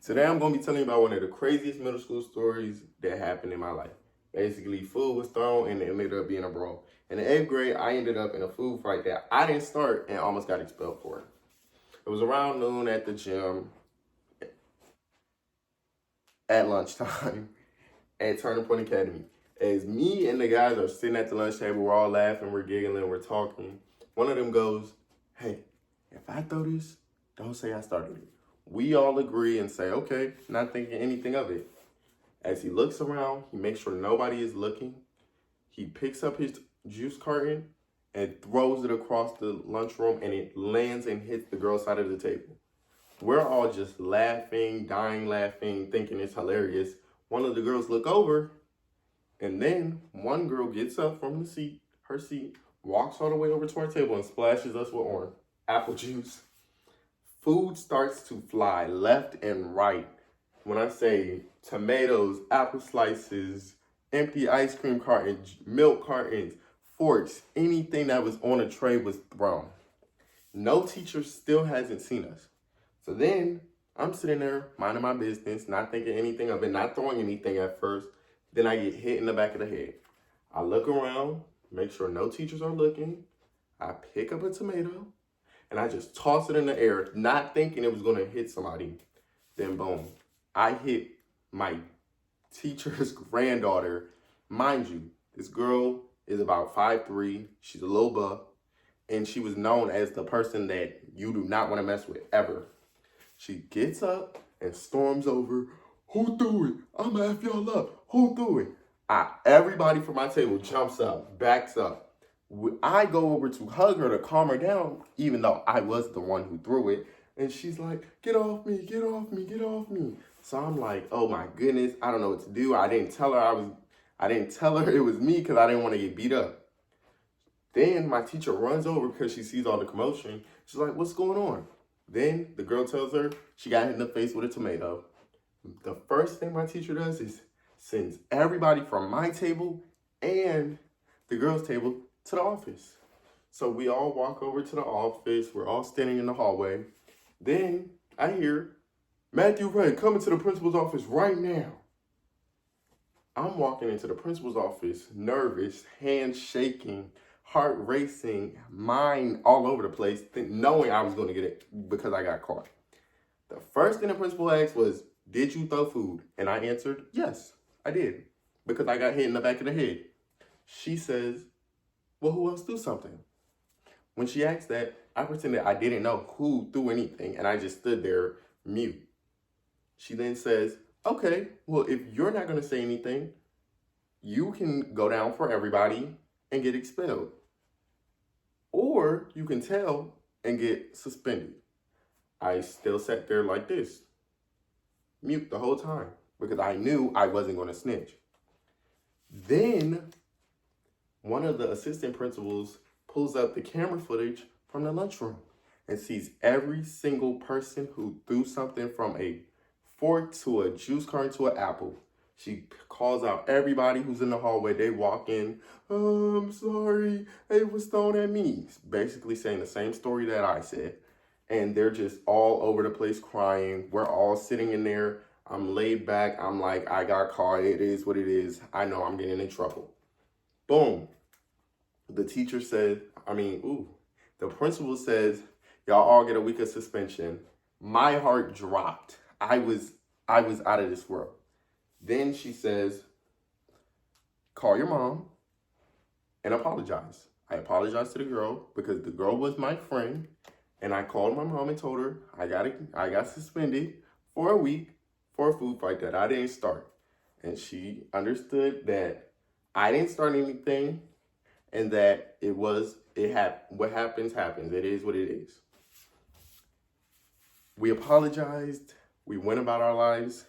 Today I'm going to be telling you about one of the craziest middle school stories that happened in my life. Basically, food was thrown and it ended up being a brawl. In the 8th grade, I ended up in a food fight that I didn't start and almost got expelled for it. It was around noon at the gym at lunchtime at Turning Point Academy. As me and the guys are sitting at the lunch table, we're all laughing, we're giggling, we're talking. One of them goes, "Hey, if I throw this, don't say I started it." We all agree and say, okay, not thinking anything of it. As he looks around, he makes sure nobody is looking. He picks up his juice carton and throws it across the lunchroom, and it lands and hits the girl's side of the table. We're all just laughing, dying laughing, thinking it's hilarious. One of the girls look over, and then one girl gets up from her seat, walks all the way over to our table and splashes us with orange apple juice. Food starts to fly left and right. When I say tomatoes, apple slices, empty ice cream cartons, milk cartons, forks, anything that was on a tray was thrown. No teacher still hasn't seen us. So then I'm sitting there minding my business, not thinking anything of it, not throwing anything at first. Then I get hit in the back of the head. I look around, make sure no teachers are looking. I pick up a tomato and I just toss it in the air, not thinking it was gonna hit somebody. Then boom, I hit my teacher's granddaughter. Mind you, this girl is about 5'3", she's a little buff, and she was known as the person that you do not wanna mess with, ever. She gets up and storms over, "Who threw it? I'ma F y'all up. Who threw it?" Everybody from my table jumps up, backs up. I go over to hug her to calm her down, even though I was the one who threw it. And she's like, "Get off me, get off me, get off me." So I'm like, oh my goodness, I don't know what to do. I didn't tell her it was me because I didn't want to get beat up. Then my teacher runs over because she sees all the commotion. She's like, "What's going on?" Then the girl tells her she got hit in the face with a tomato. The first thing my teacher does is sends everybody from my table and the girls' table to the office. So we all walk over to the office. We're all standing in the hallway. Then I hear, "Matthew Ray, coming to the principal's office right now." I'm walking into the principal's office, nervous, hands shaking, heart racing, mind all over the place, knowing I was going to get it because I got caught. The first thing the principal asked was, "Did you throw food?" And I answered, "Yes, I did," because I got hit in the back of the head. She says, "Well, who else threw something?" When she asked that, I pretended I didn't know who threw anything, and I just stood there mute. She then says, "Okay, well, if you're not going to say anything, you can go down for everybody and get expelled. Or you can tell and get suspended." I still sat there like this, mute the whole time, because I knew I wasn't going to snitch. Then one of the assistant principals pulls up the camera footage from the lunchroom and sees every single person who threw something from a fork to a juice carton to an apple. She calls out everybody who's in the hallway. They walk in, "I'm sorry, it was thrown at me." Basically saying the same story that I said. And they're just all over the place crying. We're all sitting in there. I'm laid back. I'm like, I got caught. It is what it is. I know I'm getting in trouble. Boom. The teacher said, the principal says, "Y'all all get a week of suspension." My heart dropped. I was out of this world. Then she says, "Call your mom and apologize." I apologized to the girl because the girl was my friend, and I called my mom and told her I got suspended for a week for a food fight that I didn't start. And she understood that I didn't start anything, and that what happens, happens. It is what it is. We apologized. We went about our lives.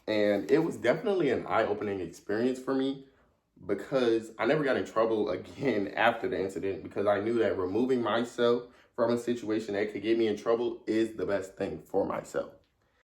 And it was definitely an eye-opening experience for me because I never got in trouble again after the incident, because I knew that removing myself from a situation that could get me in trouble is the best thing for myself.